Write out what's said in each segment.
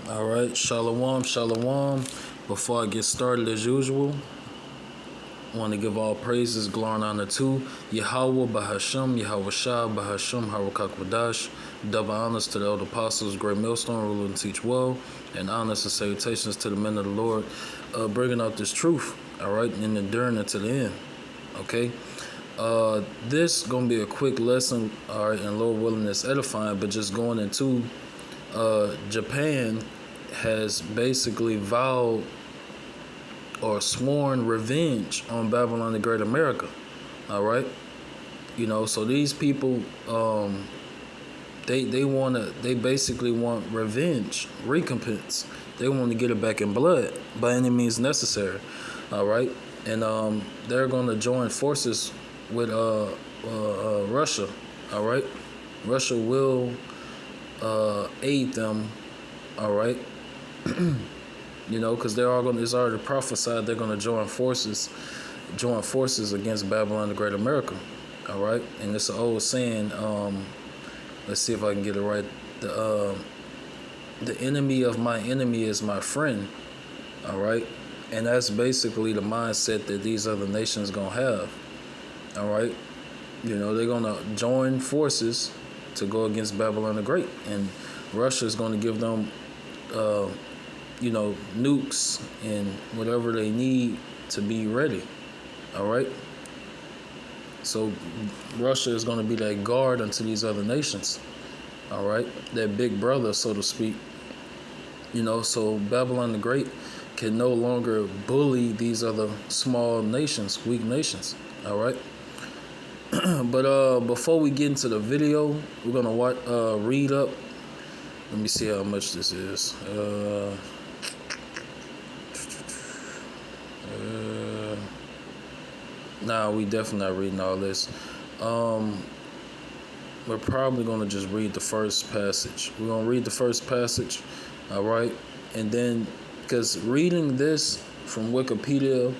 All right, shalom, shalom. Before I get started, as usual, I want to give all praises, glory, and honor to Yahweh Bahasham, Yahweh Shah Bahasham, Harakak Wadash. Double honors to the elder apostles, great millstone, rule and teach well, and honors and salutations to the men of the Lord, bringing out this truth, all right, and enduring it to the end, okay? This gonna be a quick lesson, all right, and Lord willing, it's edifying, but just going into Japan has basically vowed or sworn revenge on Babylon the Great America. All right, so these people, they basically want revenge, recompense. They want to get it back in blood by any means necessary. All right, and they're going to join forces with Russia. All right, Russia will aid them. All right. Because it's already prophesied they're going to join forces against Babylon the Great America. All right, and it's an old saying. Let's see if I can get it right. The enemy of my enemy is my friend. All right, and that's basically the mindset that these other nations gonna have. All right, they're gonna join forces to go against Babylon the Great, and Russia is going to give them nukes and whatever they need to be ready. All right. So Russia is going to be that guard unto these other nations. All right. That big brother, so to speak. So Babylon the Great can no longer bully these other small nations, weak nations. All right. But before we get into the video, we're going to read up. Let me see how much this is. Nah, we definitely not reading all this. We're probably going to just read the first passage. We're going to read the first passage, all right? And then, because reading this from Wikipedia,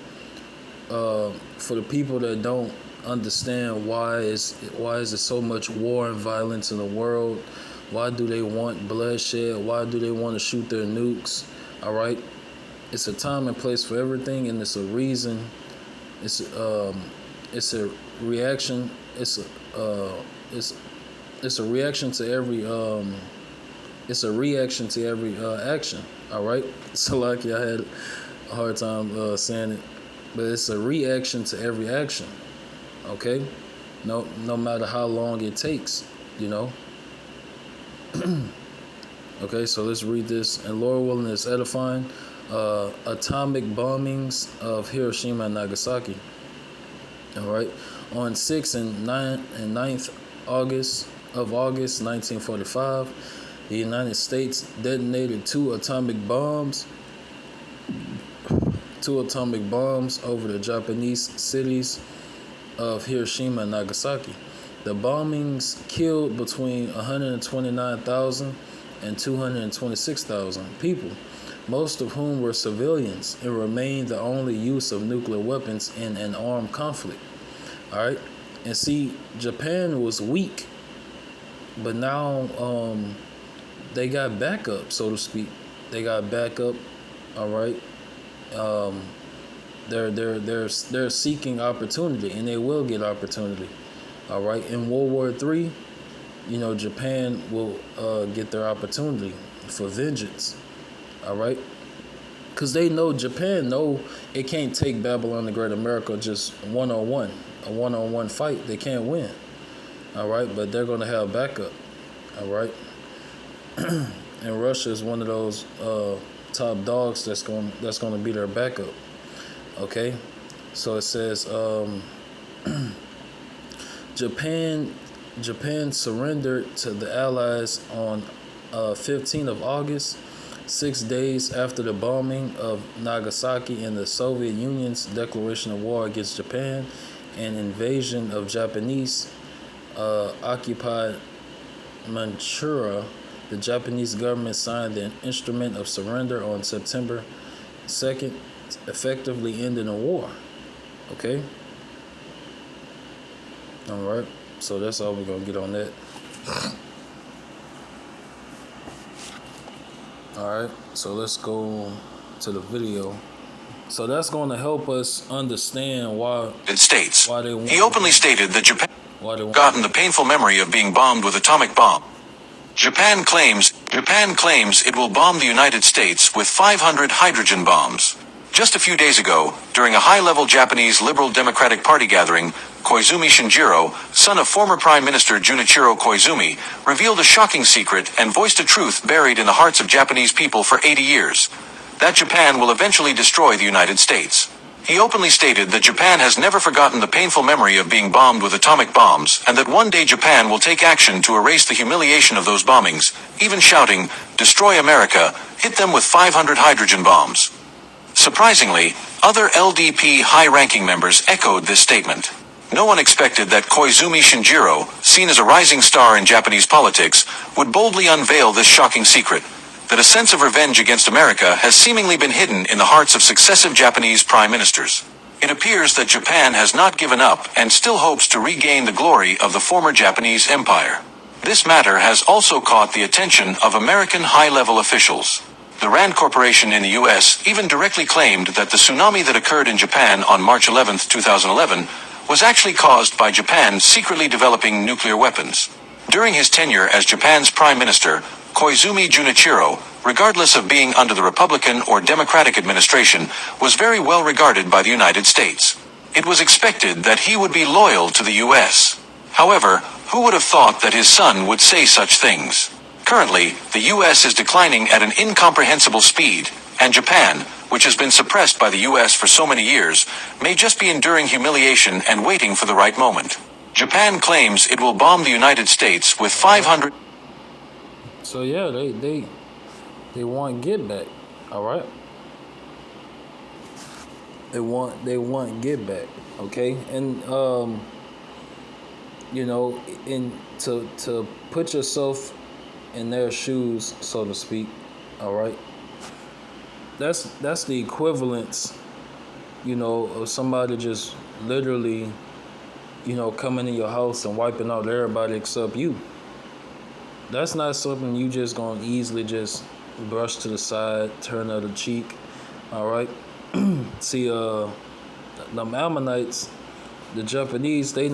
for the people that don't understand why is there so much war and violence in the world, why do they want bloodshed, why do they want to shoot their nukes, all right? It's a time and place for everything, and it's a reason. It's a reaction. It's a reaction to every action. All right. So like I had a hard time saying it, but it's a reaction to every action. Okay. No matter how long it takes. Okay. So let's read this. And Lord willing, it's edifying. Atomic bombings of Hiroshima and Nagasaki. All right, on 6th and 9th August 1945, the United States detonated two atomic bombs over the Japanese cities of Hiroshima and Nagasaki. The bombings killed between 129,000 and 226,000 people, most of whom were civilians, and remained the only use of nuclear weapons in an armed conflict. All right, and see, Japan was weak, but now they got backup, so to speak. They got backup. All right, they're seeking opportunity, and they will get opportunity. All right, in World War III, Japan will get their opportunity for vengeance. All right, because Japan know it can't take Babylon the Great America just one-on-one, a one-on-one fight. They can't win. All right, but they're going to have backup. All right, and Russia is one of those top dogs that's going to be their backup. Okay, so it says Japan surrendered to the Allies on 15th of August. 6 days after the bombing of Nagasaki and the Soviet Union's declaration of war against Japan and invasion of Japanese occupied Manchuria, the Japanese government signed the instrument of surrender on September 2nd, effectively ending the war. Okay? All right. So that's all we're going to get on that. All right, so let's go to the video. So that's going to help us understand States. why they want He openly stated that Japan why they had want. gotten the painful memory of being bombed with atomic bomb. Japan claims it will bomb the United States with 500 hydrogen bombs. Just a few days ago, during a high-level Japanese Liberal Democratic Party gathering, Koizumi Shinjiro, son of former Prime Minister Junichiro Koizumi, revealed a shocking secret and voiced a truth buried in the hearts of Japanese people for 80 years: that Japan will eventually destroy the United States. He openly stated that Japan has never forgotten the painful memory of being bombed with atomic bombs, and that one day Japan will take action to erase the humiliation of those bombings, even shouting, "Destroy America, hit them with 500 hydrogen bombs." Surprisingly, other LDP high-ranking members echoed this statement. No one expected that Koizumi Shinjiro, seen as a rising star in Japanese politics, would boldly unveil this shocking secret: that a sense of revenge against America has seemingly been hidden in the hearts of successive Japanese prime ministers. It appears that Japan has not given up and still hopes to regain the glory of the former Japanese empire. This matter has also caught the attention of American high-level officials. The Rand Corporation in the U.S. even directly claimed that the tsunami that occurred in Japan on March 11, 2011, was actually caused by Japan secretly developing nuclear weapons. During his tenure as Japan's prime minister, Koizumi Junichiro, regardless of being under the Republican or Democratic administration, was very well regarded by the United States. It was expected that he would be loyal to the U.S. However, who would have thought that his son would say such things? Currently, the U.S. is declining at an incomprehensible speed, and Japan, which has been suppressed by the U.S. for so many years, may just be enduring humiliation and waiting for the right moment. Japan claims it will bomb the United States with 500. So yeah, they want get back. All right. They want get back. Okay, and in to put yourself in their shoes, so to speak. All right. That's the equivalence, of somebody just literally, coming in your house and wiping out everybody except you. That's not something you just gonna easily just brush to the side, turn the other cheek. All right. See, the Ammonites, the Japanese, they're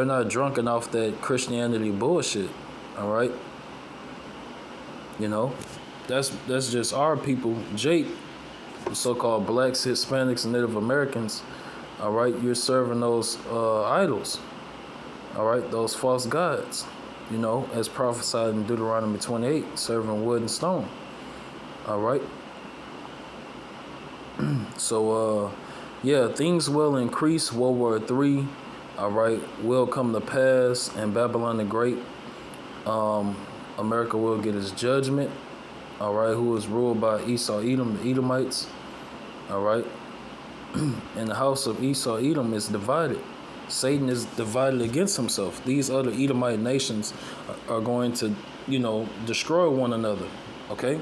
not drunken off that Christianity bullshit. All right. That's just our people, Jake, the so-called blacks, Hispanics, and Native Americans. All right, you're serving those idols. All right, those false gods. As prophesied in Deuteronomy 28, serving wood and stone. All right. So, things will increase. World War III, all right, will come to pass, and Babylon the Great, America will get its judgment, all right, who is ruled by Esau Edom, the Edomites, all right. And the house of Esau Edom is divided. Satan is divided against himself. These other Edomite nations are going to, destroy one another, okay?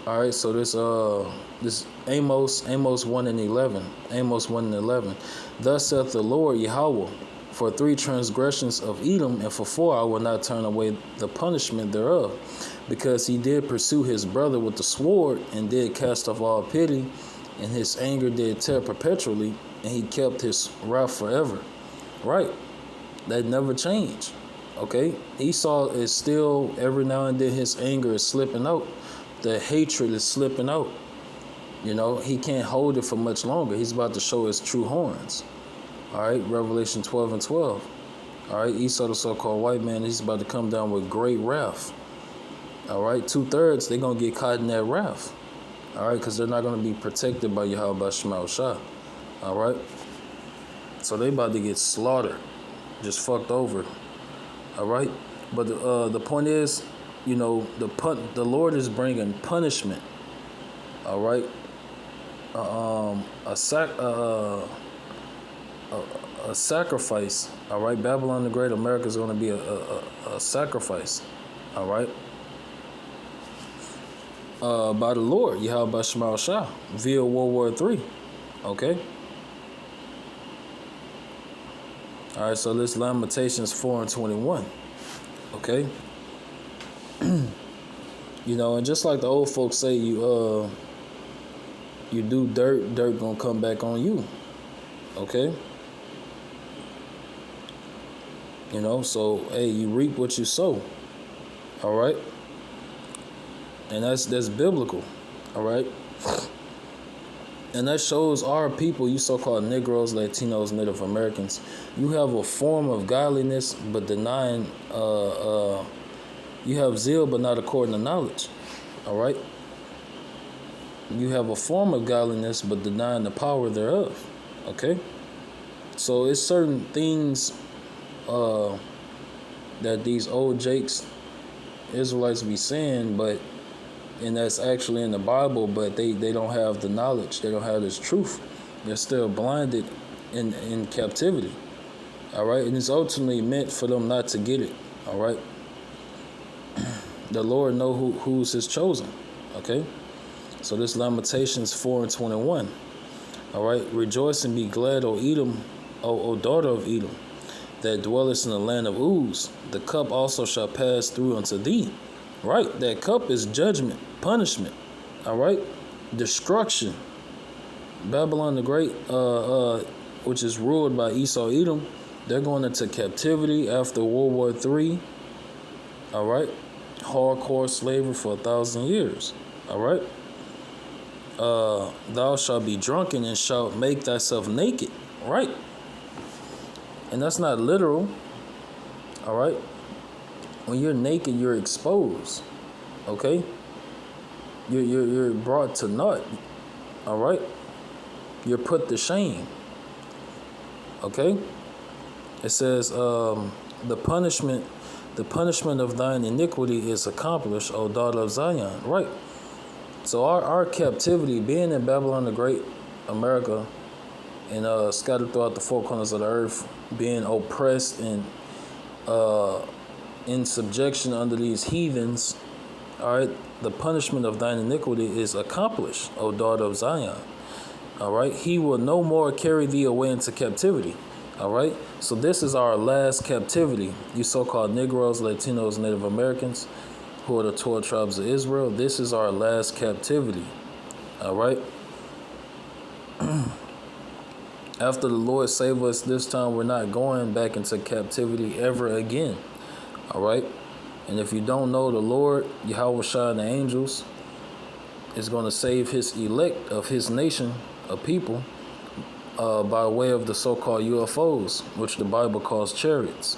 All right, so this Amos 1 and 11. Amos 1 and 11. Thus saith the Lord Yahweh, for 3 transgressions of Edom, and for 4 I will not turn away the punishment thereof, because he did pursue his brother with the sword, and did cast off all pity, and his anger did tear perpetually, and he kept his wrath forever. Right? That never changed. Okay? Esau is still, every now and then his anger is slipping out. The hatred is slipping out. He can't hold it for much longer. He's about to show his true horns. All right, Revelation 12 and 12. All right, Esau, the so-called white man, he's about to come down with great wrath. All right, 2/3, they're going to get caught in that wrath. All right, because they're not going to be protected by Yahweh Shema Shah. All right, so they about to get slaughtered, just fucked over. All right, but the point is, the Lord is bringing punishment. All right, a sacrifice. All right, Babylon the Great, America is going to be a sacrifice. All right, by the Lord Yahweh Shema Shah via World War III. Okay. All right, so this Lamentations 4 and 21. Okay? And just like the old folks say, you do dirt, dirt gonna come back on you. Okay? So hey, you reap what you sow. All right? And that's biblical. All right? And that shows our people, you so-called Negroes, Latinos, Native Americans, you have a form of godliness, but denying. You have zeal, but not according to knowledge. All right. You have a form of godliness, but denying the power thereof. Okay. So it's certain things that these old jakes, Israelites, be saying, and that's actually in the Bible, but they don't have the knowledge. They don't have this truth. They're still blinded in captivity. All right. And it's ultimately meant for them not to get it. All right. The Lord know who's his chosen. Okay. So this Lamentations 4:21. All right. Rejoice and be glad, O Edom, O daughter of Edom, that dwellest in the land of Uz. The cup also shall pass through unto thee. Right. That cup is judgment, punishment. All right. Destruction. Babylon the Great, which is ruled by Esau Edom, they're going into captivity after World War III. All right. Hardcore slavery for 1,000 years. All right. Thou shalt be drunken and shalt make thyself naked. Right. And that's not literal. All right. When you're naked, you're exposed. Okay. You're brought to naught. All right. You're put to shame. Okay. It says, the punishment of thine iniquity is accomplished, O daughter of Zion. Right. So our captivity, being in Babylon the Great, America, and scattered throughout the four corners of the earth, being oppressed and in subjection under these heathens, all right, the punishment of thine iniquity is accomplished, O daughter of Zion. All right, he will no more carry thee away into captivity. All right, so this is our last captivity. You so-called Negroes, Latinos, Native Americans, who are the 12 tribes of Israel. This is our last captivity. All right. After the Lord save us this time, we're not going back into captivity ever again. All right. And if you don't know, the Lord, Yahweh Shai and the angels, is going to save his elect of his nation of people by way of the so-called UFOs, which the Bible calls chariots.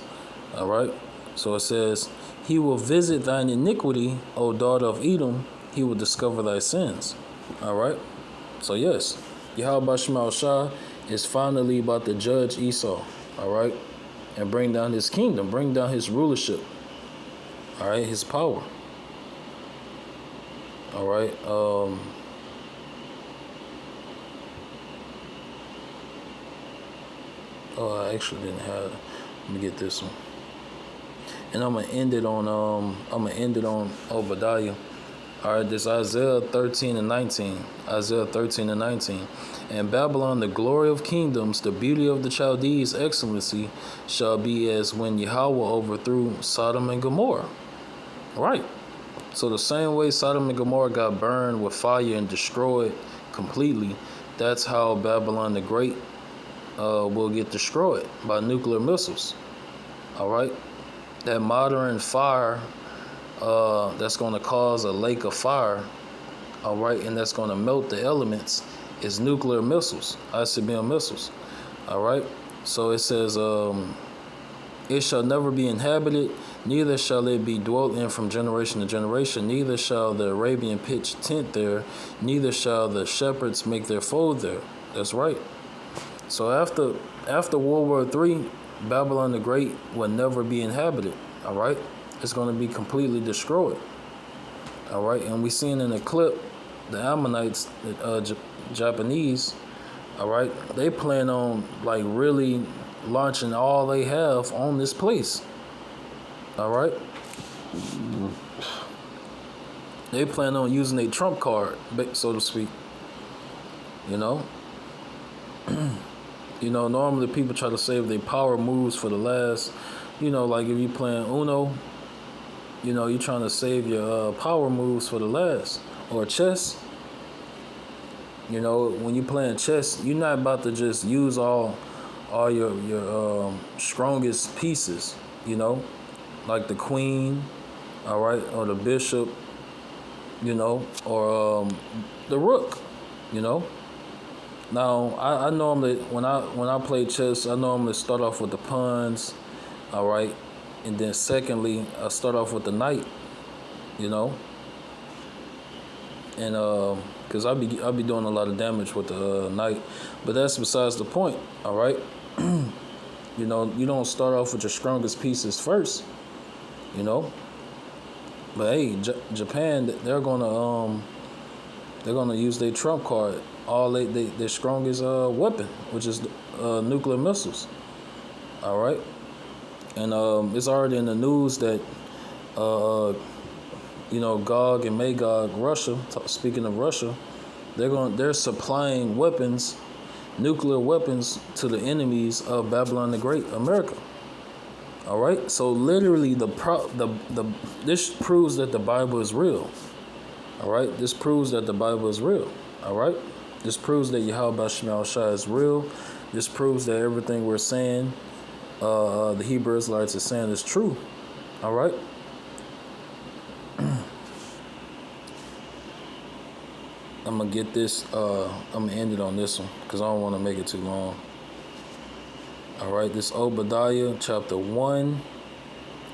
All right. So it says, he will visit thine iniquity, O daughter of Edom. He will discover thy sins. All right. So yes, Yahweh Shema Shai is finally about to judge Esau. All right. And bring down his kingdom, bring down his rulership. All right. His power. All right. I actually didn't have. Let me get this one. And I'm gonna end it on Obadiah. All right, this Isaiah 13 and 19. Isaiah 13 and 19. And Babylon, the glory of kingdoms, the beauty of the Chaldees' excellency, shall be as when Yahweh overthrew Sodom and Gomorrah. Right. So the same way Sodom and Gomorrah got burned with fire and destroyed completely, that's how Babylon the Great will get destroyed by nuclear missiles. All right. That modern fire that's going to cause a lake of fire, all right, and that's going to melt the elements is nuclear missiles, ICBM missiles, all right. So it says, it shall never be inhabited, neither shall it be dwelt in from generation to generation, neither shall the Arabian pitch tent there, neither shall the shepherds make their fold there. That's right. So after World War III, Babylon the Great will never be inhabited. All right, it's going to be completely destroyed. All right, and we seen in the clip the Ammonites, the Japanese. All right, they plan on like really launching all they have on this place. All right, they plan on using a trump card, so to speak. You know. Normally people try to save their power moves for the last, like if you playing Uno, You know, you're trying to save your power moves for the last. Or chess. You know, when you playing chess, you're not about to just use all your strongest pieces. You know, like the queen, all right, or the bishop. You know, or the rook. You know. Now I normally when I play chess, I normally start off with the pawns, all right, and then secondly I start off with the knight. You know, and because I be doing a lot of damage with the knight, but that's besides the point. All right, you know you don't start off with your strongest pieces first. You know, but hey, Japan they're gonna use their trump card, all their strongest weapon, which is nuclear missiles. All right, and it's already in the news that uh, you know, Gog and Magog, Russia. Speaking of Russia, they're supplying weapons, nuclear weapons, to the enemies of Babylon the Great, America. All right, so literally this proves that the Bible is real. All right, this proves that the Bible is real. All right, this proves that Yahweh Shema Shai is real. This proves that everything we're saying, the Hebrew Israelites are saying, is true. All right. I'm gonna get this. I'm gonna end it on this one because I don't want to make it too long. All right, this Obadiah chapter 1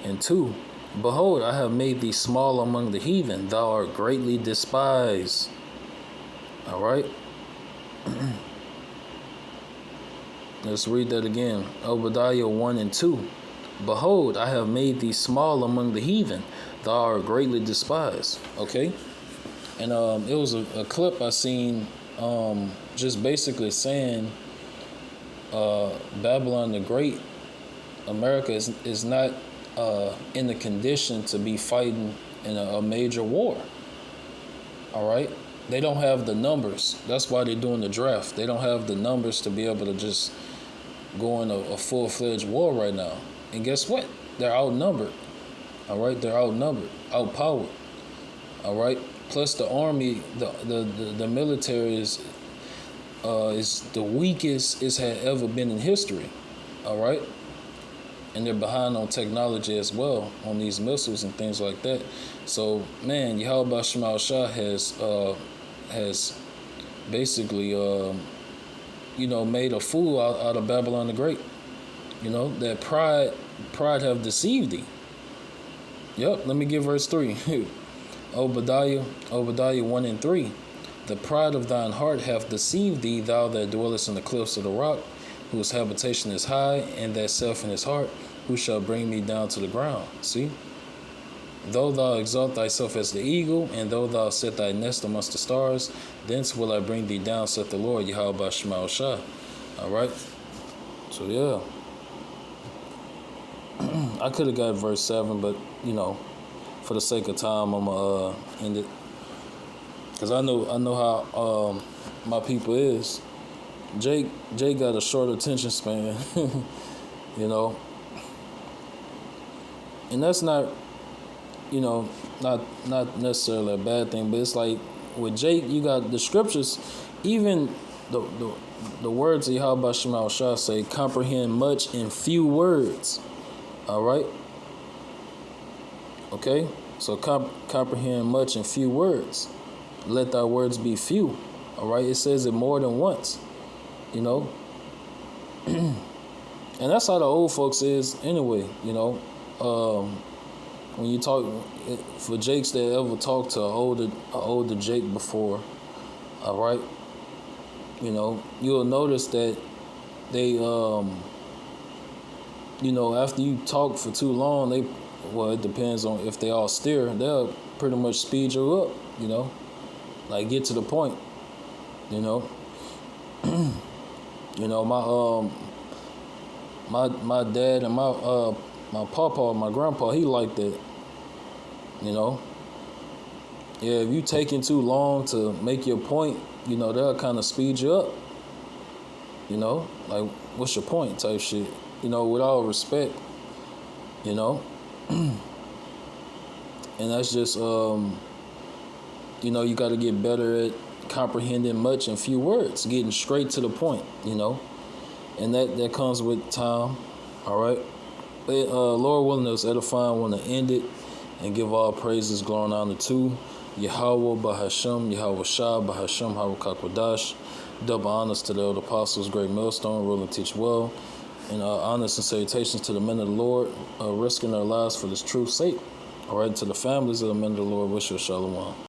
and 2. Behold, I have made thee small among the heathen; thou art greatly despised. All right. Let's read that again. Obadiah 1 and 2. Behold, I have made thee small among the heathen; thou art greatly despised. Okay. And it was a clip I seen just basically saying Babylon the Great, America is not in the condition to be fighting in a major war. All right? They don't have the numbers. That's why they're doing the draft. They don't have the numbers to be able to just go in a full-fledged war right now. And guess what? They're outnumbered. All right? They're outnumbered, outpowered. All right? Plus the army, the military is the weakest it's had ever been in history. All right, and they're behind on technology as well, on these missiles and things like that. So man, Yahweh Shema Shah has basically you know, made a fool out of Babylon the Great. You know, that pride have deceived thee. Yep, let me give verse 3. Obadiah 1 and 3. The pride of thine heart hath deceived thee, thou that dwellest in the cliffs of the rock, whose habitation is high, and that self in his heart, who shall bring me down to the ground. See? Though thou exalt thyself as the eagle, and though thou set thy nest amongst the stars, thence will I bring thee down, saith the Lord, Yahweh Shema Shah. All right? So, yeah. I could have got verse 7, but, you know, for the sake of time, I'm going to end it. Because I know how my people is. Jake got a short attention span, you know. And that's not, you know, not necessarily a bad thing, but it's like with Jake, you got the scriptures, even the words of Yahweh Shema Shah say, comprehend much in few words. All right? Okay? So comprehend much in few words. Let thy words be few. All right? It says it more than once. You know? And that's how the old folks is anyway, you know. When you talk, for Jakes that ever talked to an older Jake before, all right? You know, you'll notice that they, you know, after you talk for too long, it depends on if they all steer, they'll pretty much speed you up, you know, like get to the point, you know. You know, my dad and my papa, my grandpa, he liked that, you know. Yeah, if you taking too long to make your point, you know, they'll kind of speed you up, you know, like, what's your point type shit. You know, with all respect, you know. And that's just, you got to get better at comprehending much in few words, getting straight to the point, and that comes with time. All right. Lord willing, us edifying, want to end it and give all praises, glory, and honor to Yahweh Bahashem, Yahweh Shah Bahashem, Harukakwadash. Double honors to the elder apostles, great millstone, rule and teach well. And honors and salutations to the men of the Lord, risking their lives for this truth's sake. All right, to the families of the men of the Lord, wish you a shalom.